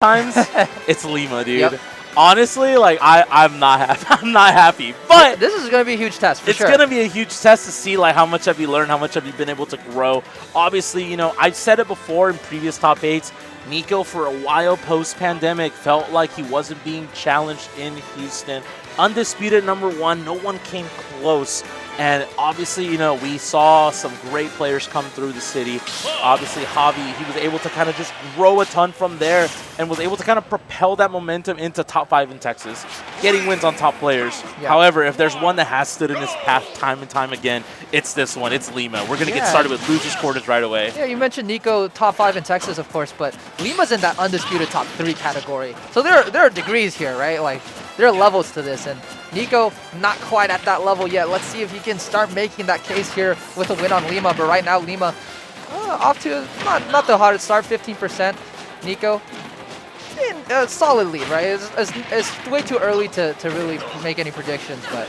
times, it's Lima, dude. Yep. Honestly, like I'm not happy. I'm not happy, but This is going to be a huge test for it's sure. gonna be a huge test to see like how much have you learned, how much have you been able to grow. Obviously, I've said it before in previous top 8s. Niko, for a while post-pandemic, felt like he wasn't being challenged in Houston. Undisputed #1, no one came close. And obviously, we saw some great players come through the city. Obviously, Javi, he was able to kind of just grow a ton from there and was able to kind of propel that momentum into top 5 in Texas, getting wins on top players. Yeah. However, if there's one that has stood in his path time and time again, it's this one. It's Lima. We're going to get started with losers quarters right away. Yeah, you mentioned Niko top 5 in Texas, of course, but Lima's in that undisputed top 3 category. So there are degrees here, right? Like, there are levels to this, and Niko not quite at that level yet. Let's see if he can start making that case here with a win on Lima. But right now, Lima off to not the hardest start, 15%. Niko in a solid lead, right? It's way too early to really make any predictions, but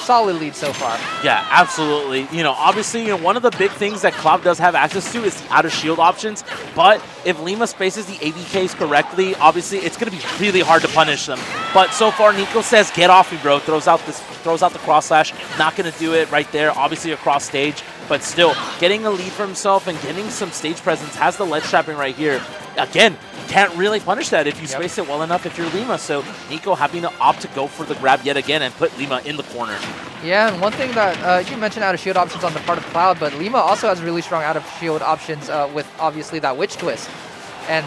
solid lead so far. Yeah, absolutely. Obviously, one of the big things that Cloud does have access to is the out-of-shield options. But if Lima spaces the ABKs correctly, obviously it's going to be really hard to punish them. But so far, Niko says, "Get off me, bro." Throws out the cross slash. Not going to do it right there. Obviously across stage, but still getting a lead for himself and getting some stage presence. Has the ledge trapping right here. Again, can't really punish that if you space it well enough if you're Lima. So Niko having to opt to go for the grab yet again and put Lima in the corner. Yeah, and one thing that you mentioned out-of-shield options on the part of Cloud, but Lima also has really strong out-of-shield options with obviously that Witch Twist. And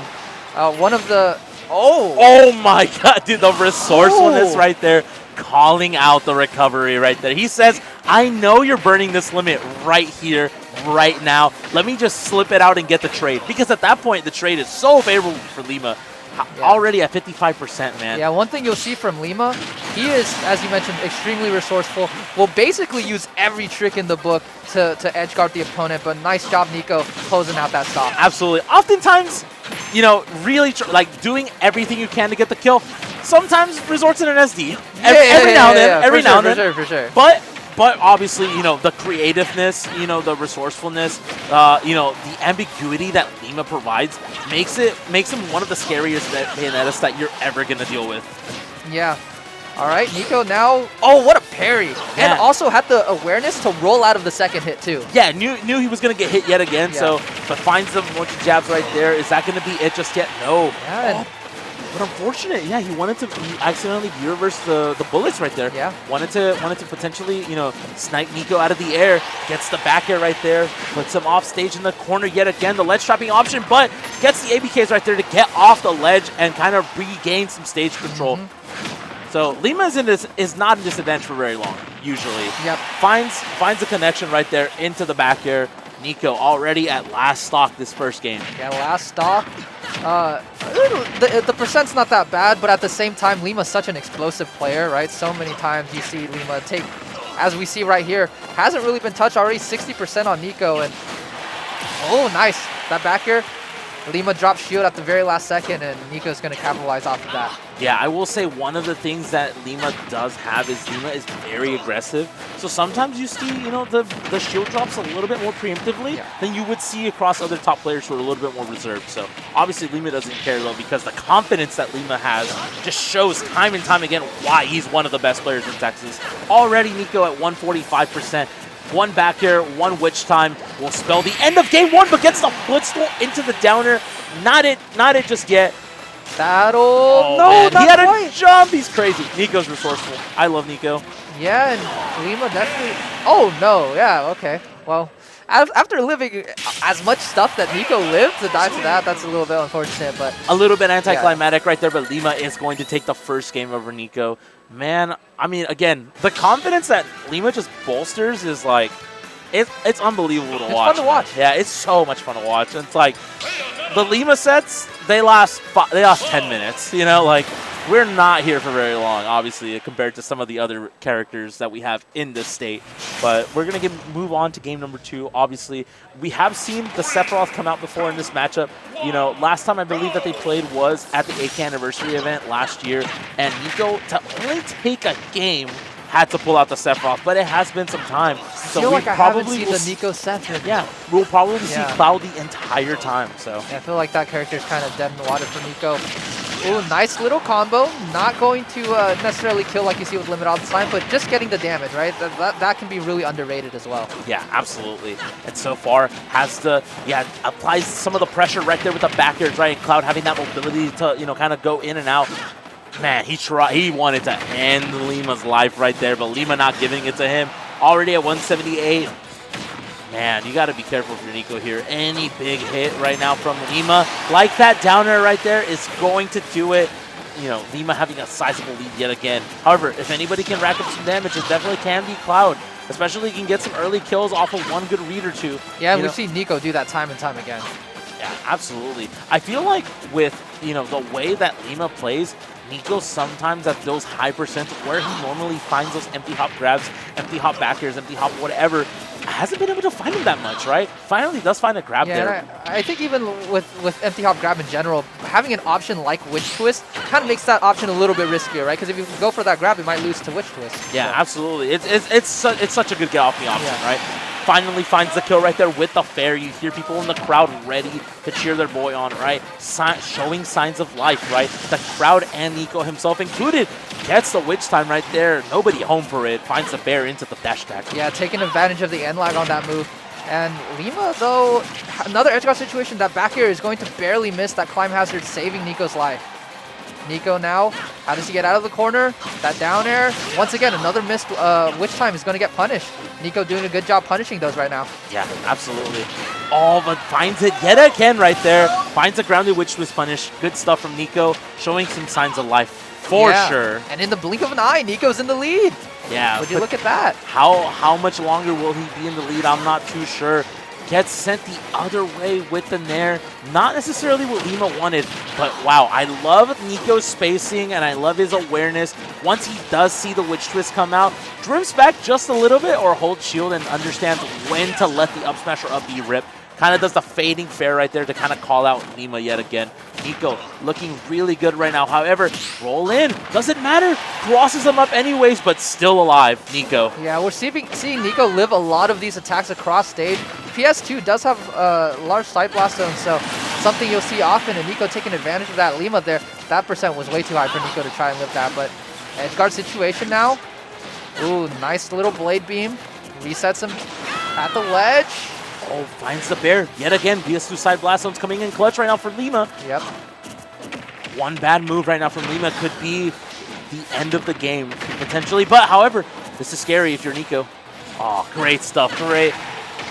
one of the... Oh my god, dude, the resourcefulness right there, calling out the recovery right there. He says, "I know you're burning this limit right here, right now. Let me just slip it out and get the trade." Because at that point, the trade is so favorable for Lima. Already at 55%, man. Yeah, one thing you'll see from Lima, he is, as you mentioned, extremely resourceful. Will basically use every trick in the book to edge guard the opponent, but nice job, Niko, closing out that stop. Absolutely. Oftentimes, really doing everything you can to get the kill. Sometimes resorts in an SD. Every now and then. For sure. But obviously, the creativeness, the resourcefulness, the ambiguity that Lima provides makes him one of the scariest Bayonettas that you're ever going to deal with. Yeah. All right, Niko now. Oh, what a parry. Yeah. And also had the awareness to roll out of the second hit, too. Yeah, knew he was going to get hit yet again, but finds the bunch of jabs right there. Is that going to be it just yet? No. Yeah. But unfortunate, yeah, he accidentally reversed the bullets right there. Yeah. Wanted to potentially, snipe Niko out of the air. Gets the back air right there. Puts him off stage in the corner yet again. The ledge trapping option, but gets the ABKs right there to get off the ledge and kind of regain some stage control. So Lima is not in disadvantage for very long, usually. Yep. Finds a connection right there into the back air. Niko already at last stock this first game. Yeah, last stock. The percent's not that bad, but at the same time, Lima's such an explosive player, right? So many times you see Lima take, as we see right here, hasn't really been touched, already 60% on Niko. And oh, nice. That back air. Lima drops shield at the very last second, and Niko's going to capitalize off of that. Yeah, I will say one of the things that Lima does have is Lima is very aggressive. So sometimes you see, the shield drops a little bit more preemptively than you would see across other top players who are a little bit more reserved. So obviously Lima doesn't care, though, because the confidence that Lima has just shows time and time again why he's one of the best players in Texas. Already Niko at 145%. One back air, one witch time will spell the end of game 1, but gets the blitzle into the downer. Not it just yet. Battle. No, man. He had a jump. He's crazy. Niko's resourceful. I love Niko. Yeah, and Lima definitely. Oh no. Yeah. Okay. Well, after living as much stuff that Niko lived to die to that's a little bit unfortunate, but a little bit anticlimactic right there. But Lima is going to take the first game over Niko. Man, I mean, again, the confidence that Lima just bolsters is like, it's unbelievable to watch. It's fun to watch. Yeah, it's so much fun to watch. And it's like, the Lima sets, they last 10 minutes, like, we're not here for very long, obviously, compared to some of the other characters that we have in this state. But we're going to move on to game number 2. Obviously, we have seen the Sephiroth come out before in this matchup. Last time I believe that they played was at the 8th anniversary event last year. And Niko, to only take a game, had to pull out the Sephiroth, but it has been some time. So I feel we like I haven't probably seen will the Niko Sephiroth. yeah, we'll probably see Yeah. Cloud the entire time. So I feel like that character is kind of dead in the water for Niko. Ooh, nice little combo. Not going to necessarily kill like you see with Limit all the time, but just getting the damage, right? That can be really underrated as well. yeah, absolutely. And so far has to, applies some of the pressure right there with the back airs, right? And Cloud having that mobility to, kind of go in and out. Man, he wanted to end Lima's life right there, but Lima not giving it to him. Already at 178. Man, you got to be careful for Niko here. Any big hit right now from Lima, like that down air right there, is going to do it. Lima having a sizable lead yet again. However, if anybody can rack up some damage, it definitely can be Cloud. Especially he can get some early kills off of one good read or two. Yeah, we've seen Niko do that time and time again. Yeah, absolutely. I feel like with, the way that Lima plays, Niko sometimes at those high percents where he normally finds those empty hop grabs, empty hop backers, empty hop whatever, hasn't been able to find him that much, right? Finally does find a grab there. I think even with empty hop grab in general, having an option like Witch Twist kind of makes that option a little bit riskier, right? Because if you go for that grab, you might lose to Witch Twist. Yeah, absolutely. It's such a good get off the option, right? Finally finds the kill right there with the fair. You hear people in the crowd ready to cheer their boy on, right? Showing signs of life, right? The crowd and Niko himself included gets the witch time right there. Nobody home for it. Finds the fair into the dash attack. Yeah, taking advantage of the end lag on that move. And Lima, though, another edge guard situation. That back air is going to barely miss that climb hazard, saving Niko's life. Niko now, how does he get out of the corner? That down air, once again, another missed witch time is going to get punished. Niko doing a good job punishing those right now. Yeah, absolutely. Oh, but finds it yet again right there. Finds the grounded witch was punished. Good stuff from Niko, showing some signs of life for sure. And in the blink of an eye, Niko's in the lead. Yeah. Would you look at that? How much longer will he be in the lead? I'm not too sure. Gets sent the other way with the Nair. Not necessarily what Lima wanted, but wow, I love Niko's spacing and I love his awareness. Once he does see the Witch Twist come out, drifts back just a little bit or holds shield and understands when to let the up smash or up B rip. Kind of does the fading fair right there to kind of call out Lima yet again. Niko looking really good right now. However, roll in. Doesn't matter. Crosses him up anyways, but still alive, Niko. Yeah, we're seeing Niko live a lot of these attacks across stage. PS2 does have large side blast zone, so something you'll see often, and Niko taking advantage of that. Lima there, that percent was way too high for Niko to try and live that, but edge guard situation now. Ooh, nice little blade beam. Resets him at the ledge. Oh, finds the bear yet again. BS2 side blast zones coming in clutch right now for Lima. Yep. One bad move right now from Lima could be the end of the game, potentially. But, however, this is scary if you're Niko. Oh, great stuff. Great.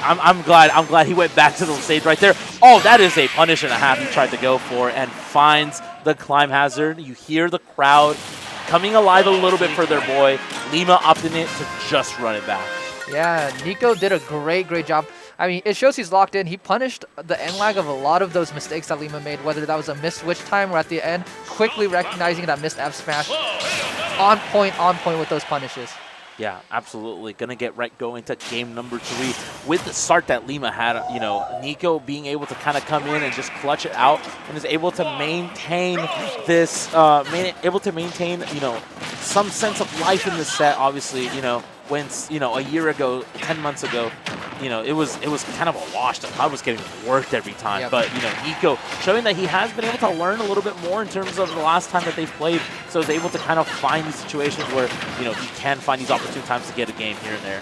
I'm glad he went back to the stage right there. Oh, that is a punish and a half he tried to go for and finds the climb hazard. You hear the crowd coming alive a little bit for their boy. Lima opting it to just run it back. Yeah, Niko did a great job. I mean, it shows he's locked in. He punished the end lag of a lot of those mistakes that Lima made, whether that was a missed switch time or at the end, quickly recognizing that missed F smash. On point with those punishes. Yeah, absolutely. Gonna get going to game number 3 with the start that Lima had. Niko being able to kind of come in and just clutch it out and is able to maintain this, some sense of life in this set. Obviously, when a year ago, 10 months ago, it was kind of a wash. The Cloud was getting worked every time. Yep. But Niko showing that he has been able to learn a little bit more in terms of the last time that they've played, so is able to kind of find these situations where he can find these opportune times to get a game here and there.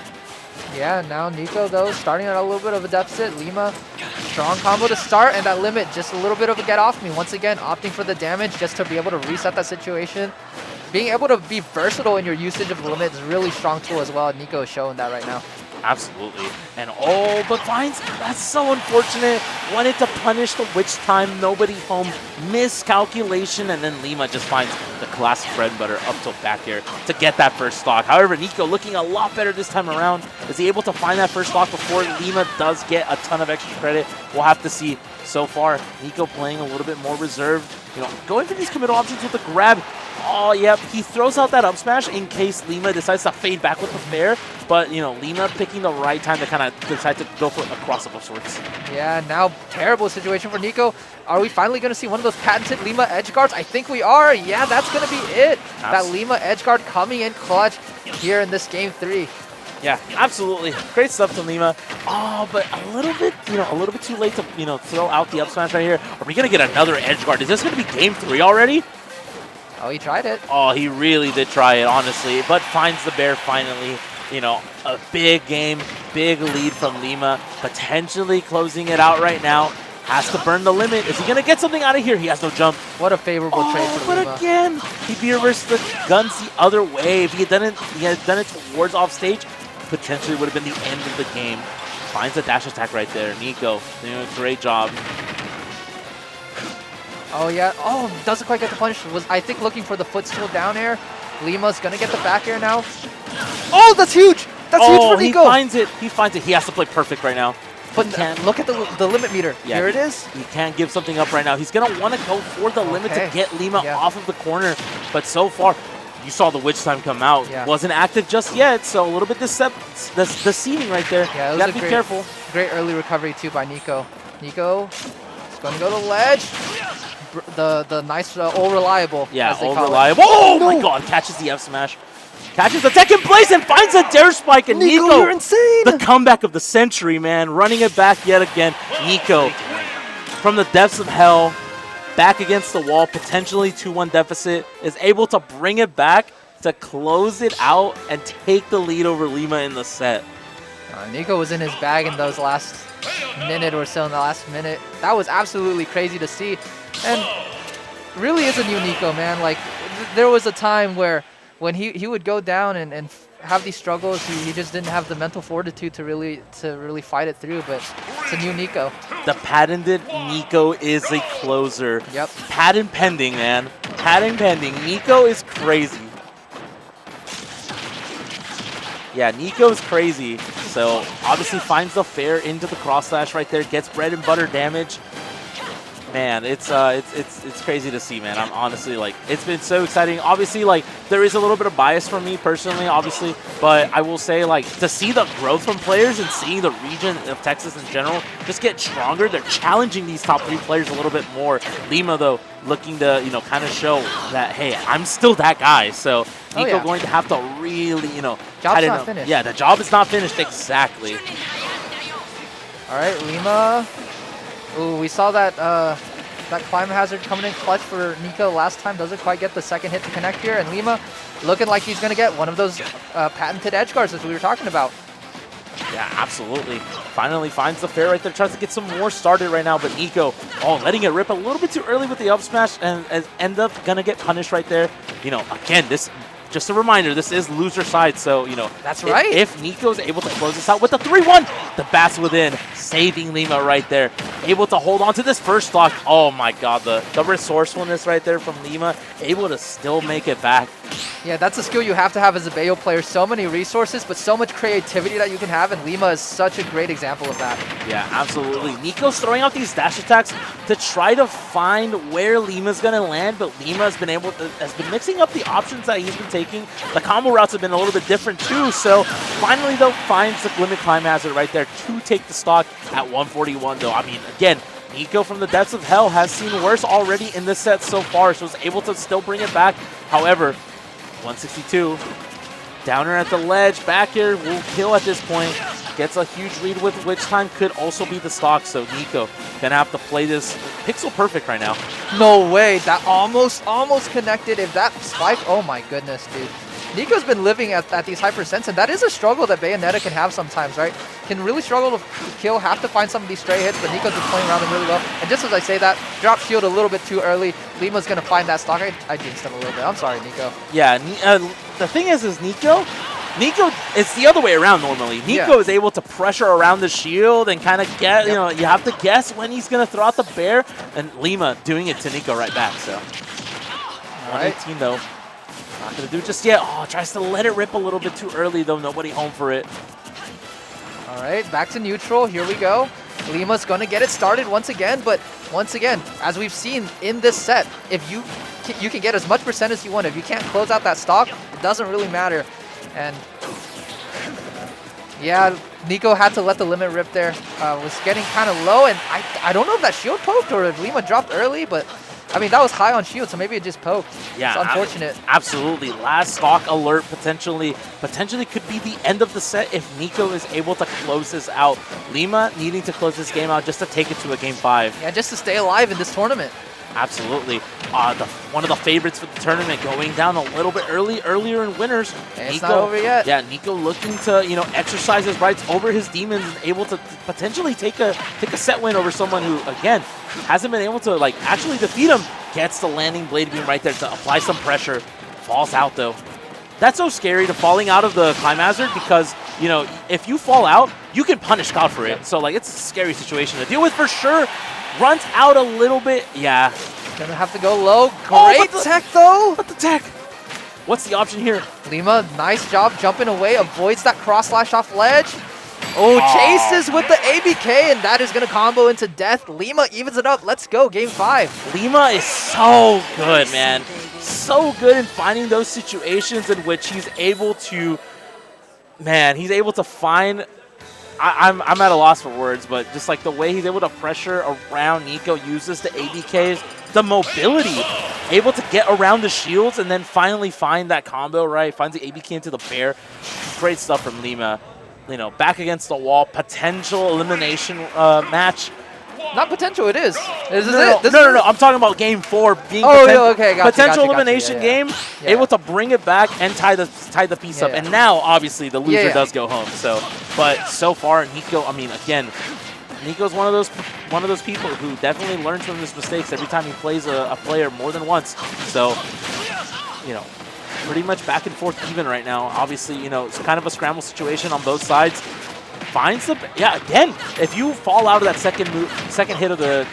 Yeah, now Niko though starting at a little bit of a deficit. Lima, strong combo to start, and that limit just a little bit of a get off me. Once again, opting for the damage just to be able to reset that situation. Being able to be versatile in your usage of the limit is a really strong tool as well. Niko is showing that right now. Absolutely. And but finds, that's so unfortunate. Wanted to punish the witch time, nobody home, miscalculation, and then Lima just finds the classic bread and butter up tilt back air to get that first stock. However, Niko looking a lot better this time around. Is he able to find that first stock before Lima does get a ton of extra credit? We'll have to see. So far, Niko playing a little bit more reserved, going for these committal options with the grab. Oh, yep, he throws out that up smash in case Lima decides to fade back with the fair, but, you know, Lima picking the right time to kind of decide to go for a cross-up of sorts. Yeah, now terrible situation for Niko. Are we finally going to see one of those patented Lima edge guards? I think we are. Yeah, that's going to be it. That Lima edge guard coming in clutch here in this game 3. Yeah, absolutely. Great stuff to Lima. Oh, but a little bit, you know, a little bit too late to, you know, throw out the up smash right here. Are we going to get another edge guard? Is this going to be game 3 already? Oh, he tried it. Oh, he really did try it, honestly, but finds the bear finally. You know, a big game, big lead from Lima, potentially closing it out right now. Has to burn the limit. Is he going to get something out of here? He has no jump. What a favorable trade for Lima. But again, he reversed the guns the other way. If he had done it towards off stage, potentially would have been the end of the game. Finds a dash attack right there. Niko doing a great job. Oh, yeah. Oh, doesn't quite get the punish. Was, I think, looking for the footstool down air. Lima's going to get the back air now. Oh, that's huge. That's huge for Niko. He finds it. He finds it. He has to play perfect right now. But look at the limit meter. Yeah, here it is. He can't give something up right now. He's going to want to go for the limit to get Lima off of the corner. But so far, you saw the witch time come out. Yeah. Wasn't active just yet, so a little bit deceiving right there. Yeah, it was gotta be careful. Great early recovery too by Niko. Niko is going to go to ledge. The nice old reliable. Yeah, old reliable. Oh my God! Catches the F smash. Catches the second place and finds a dare spike. And Niko, you're insane. The comeback of the century, man. Running it back yet again. Niko, from the depths of hell, back against the wall, potentially 2-1 deficit, is able to bring it back to close it out and take the lead over Lima in the set. Niko was in his bag in those last minute or so, in the last minute. That was absolutely crazy to see. And really is a new Niko, man. Like, there was a time where when he would go down and have these struggles, he just didn't have the mental fortitude to really fight it through. But it's a new Niko. The patented Niko is a closer. Yep. Patent pending, man. Patent pending. Niko is crazy. Yeah, Niko is crazy. So obviously finds the fair into the cross slash right there. Gets bread and butter damage. Man, it's crazy to see, man. I'm honestly, like, it's been so exciting. Obviously, like, there is a little bit of bias from me personally, obviously, but I will say, like, to see the growth from players and seeing the region of Texas in general just get stronger, they're challenging these top 3 players a little bit more. Lima, though, looking to, you know, kind of show that, hey, I'm still that guy. So Niko going to have to really, you know, job's not finished. Yeah, the job is not finished. Exactly. All right, Lima. Ooh, we saw that that climb hazard coming in clutch for Niko last time. Doesn't quite get the second hit to connect here. And Lima looking like he's going to get one of those patented edge guards as we were talking about. Yeah, absolutely. Finally finds the fair right there. Tries to get some more started right now. But Niko, letting it rip a little bit too early with the up smash and end up going to get punished right there. You know, again, this... Just a reminder, this is loser side, so, you know. That's right. If Niko's able to close this out with the 3-1, the bats within, saving Lima right there. Able to hold on to this first stock. Oh my God, the resourcefulness right there from Lima. Able to still make it back. Yeah, that's a skill you have to have as a Bayo player. So many resources, but so much creativity that you can have, and Lima is such a great example of that. Yeah, absolutely. Niko's throwing out these dash attacks to try to find where Lima's going to land, but Lima has been mixing up the options that he's been taking. The combo routes have been a little bit different too, so finally, though, finds the limit climb hazard right there to take the stock at 141, though. I mean, again, Niko from the depths of hell has seen worse already in this set so far, so is able to still bring it back. However, 162, downer at the ledge, back air will kill at this point. Gets a huge lead with which time could also be the stock, so Niko gonna have to play this pixel perfect right now. No way, that almost connected. If that spike, oh my goodness, dude. Niko's been living at these high percents, and that is a struggle that Bayonetta can have sometimes, right? Can really struggle to kill, have to find some of these stray hits, but Niko's been playing around them really well. And just as I say that, drop shield a little bit too early. Lima's going to find that stock. I jinxed him a little bit. I'm sorry, Niko. Yeah, the thing is Niko, it's the other way around normally. Niko is able to pressure around the shield and kind of get, you know, you have to guess when he's going to throw out the bear, and Lima doing it to Niko right back, so. All right. 118 though. Not going to do it just yet. Oh, tries to let it rip a little bit too early, though. Nobody home for it. All right, back to neutral. Here we go. Lima's going to get it started once again, but once again, as we've seen in this set, if you can get as much percent as you want. If you can't close out that stock, it doesn't really matter. And Yeah, Niko had to let the limit rip there. Was getting kind of low, and I don't know if that shield poked or if Lima dropped early, but I mean, that was high on shield, so maybe it just poked. Yeah, it's unfortunate. Absolutely. Last stock alert potentially could be the end of the set if Niko is able to close this out. Lima needing to close this game out just to take it to a game 5. Yeah, just to stay alive in this tournament. Absolutely. One of the favorites for the tournament going down a little bit earlier in winners. And it's not over yet. Yeah, Niko looking to, exercise his rights over his demons and able to potentially take a set win over someone who, again, hasn't been able to actually defeat him. Gets the landing blade beam right there to apply some pressure. Falls out though. That's so scary to falling out of the climb hazard because, if you fall out, you can punish Cloud for it. So it's a scary situation to deal with for sure. Runs out a little bit. Yeah. Gonna have to go low. Great tech though. But the tech. What's the option here? Lima, nice job jumping away. Avoids that cross slash off ledge. Oh, chases with the ABK, and that is going to combo into death. Lima evens it up. Let's go, game 5. Lima is so good, man. So good in finding those situations in which he's able to, find. I'm at a loss for words, but just the way he's able to pressure around Niko, uses the ABKs, the mobility, able to get around the shields, and then finally find that combo, right? Finds the ABK into the bear. Great stuff from Lima. Back against the wall, potential elimination match. Not potential, it is. This is it. No. I'm talking about game 4 being potential elimination game. Yeah. Able to bring it back and tie the piece up. And now, obviously, the loser does go home. But so far, Niko. I mean, again, Niko's one of those people who definitely learns from his mistakes every time he plays a player more than once. So, pretty much back and forth even right now. Obviously, it's kind of a scramble situation on both sides. Finds the again. If you fall out of that second hit of the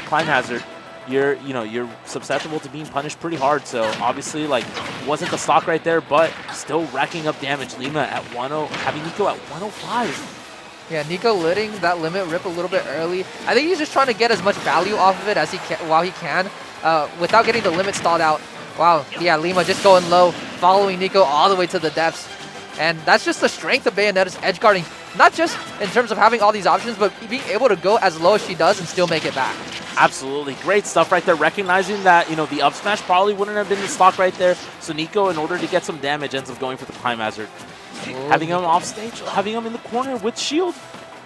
climb hazard, you're susceptible to being punished pretty hard. So obviously, wasn't the stock right there, but still racking up damage. Lima at 1-0, having Niko at 105. Yeah, Niko letting that limit rip a little bit early. I think he's just trying to get as much value off of it as he can while he can, without getting the limit stalled out. Wow, yeah, Lima just going low, following Niko all the way to the depths. And that's just the strength of Bayonetta's edge guarding, not just in terms of having all these options, but being able to go as low as she does and still make it back. Absolutely. Great stuff right there. Recognizing that, the up smash probably wouldn't have been the stock right there. So Niko, in order to get some damage, ends up going for the climb hazard. Having him off stage, having him in the corner with shield.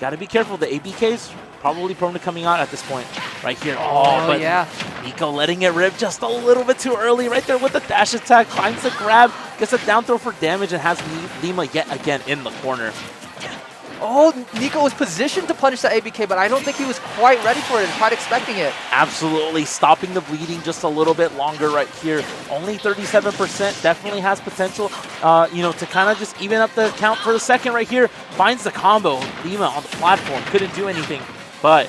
Got to be careful. The ABK's probably prone to coming out at this point. Right here. But yeah. Niko letting it rip just a little bit too early right there with the dash attack. Finds the grab, gets a down throw for damage, and has Lima yet again in the corner. Oh, Niko was positioned to punish that ABK, but I don't think he was quite ready for it, quite expecting it. Absolutely. Stopping the bleeding just a little bit longer right here. Only 37%. Definitely has potential, to kind of just even up the count for the second right here. Finds the combo. Lima on the platform. Couldn't do anything, but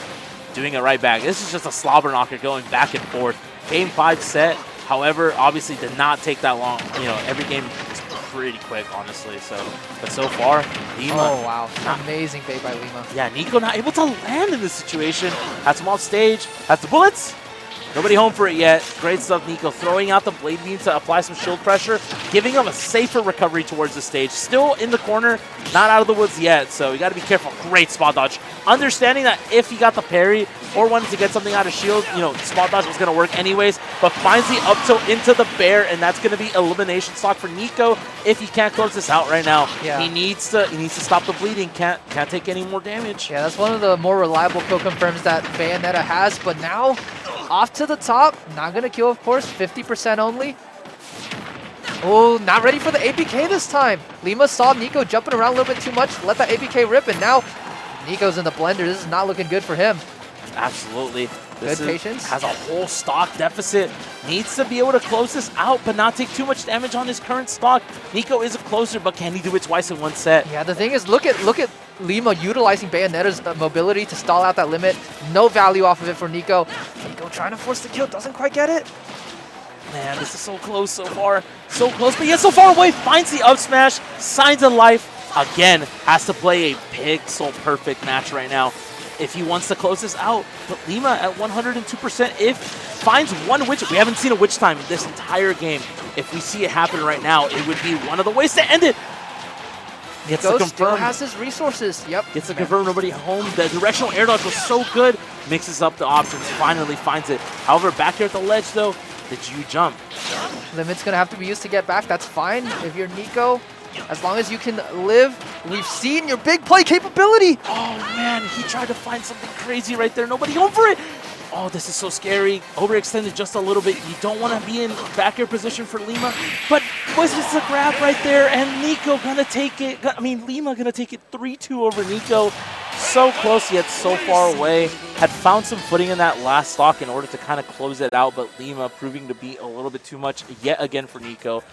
doing it right back. This is just a slobber knocker going back and forth. Game 5 set, however, obviously did not take that long. Every game is pretty quick, honestly. But so far, Lima. Oh, wow. Amazing bait by Lima. Yeah, Niko not able to land in this situation. Has him off stage. Has the bullets. Nobody home for it yet. Great stuff, Niko. Throwing out the blade beam to apply some shield pressure. Giving him a safer recovery towards the stage. Still in the corner. Not out of the woods yet, so you got to be careful. Great spot dodge. Understanding that if he got the parry or wanted to get something out of shield, spot dodge was going to work anyways, but finds the up tilt into the bear, and that's going to be elimination stock for Niko if he can't close this out right now. Yeah. He needs to stop the bleeding. Can't take any more damage. Yeah, that's one of the more reliable kill confirms that Bayonetta has, but now off to the top. Not going to kill, of course. 50% only. Oh, not ready for the ABK this time. Lima saw Niko jumping around a little bit too much, let that ABK rip, and now Niko's in the blender. This is not looking good for him. Absolutely. Good patience. Has a whole stock deficit. Needs to be able to close this out, but not take too much damage on his current stock. Niko is a closer, but can he do it twice in one set? Yeah, the thing is, look at Lima utilizing Bayonetta's mobility to stall out that limit. No value off of it for Niko. Niko trying to force the kill, doesn't quite get it. Man, this is so close so far. So close, but yet so far away. Finds the up smash. Signs of life. Again, has to play a pixel perfect match right now if he wants to close this out. But Lima at 102%, if finds one witch. We haven't seen a witch time this entire game. If we see it happen right now, it would be one of the ways to end it. Gets to Ghost still confirm. has his resources. Yep. Gets to confirm nobody home. The directional air dodge was so good. Mixes up the options. Finally finds it. However, back here at the ledge, though, the G jump. Limit's going to have to be used to get back. That's fine if you're Niko. As long as you can live, we've seen your big play capability. Oh, man. He tried to find something crazy right there. Nobody home for it. Oh, this is so scary. Overextended just a little bit. You don't want to be in back air position for Lima. But was just a grab right there, and Niko gonna take it. I mean, Lima gonna take it 3-2 over Niko. So close yet so far away. Had found some footing in that last stock in order to kind of close it out, but Lima proving to be a little bit too much yet again for Niko.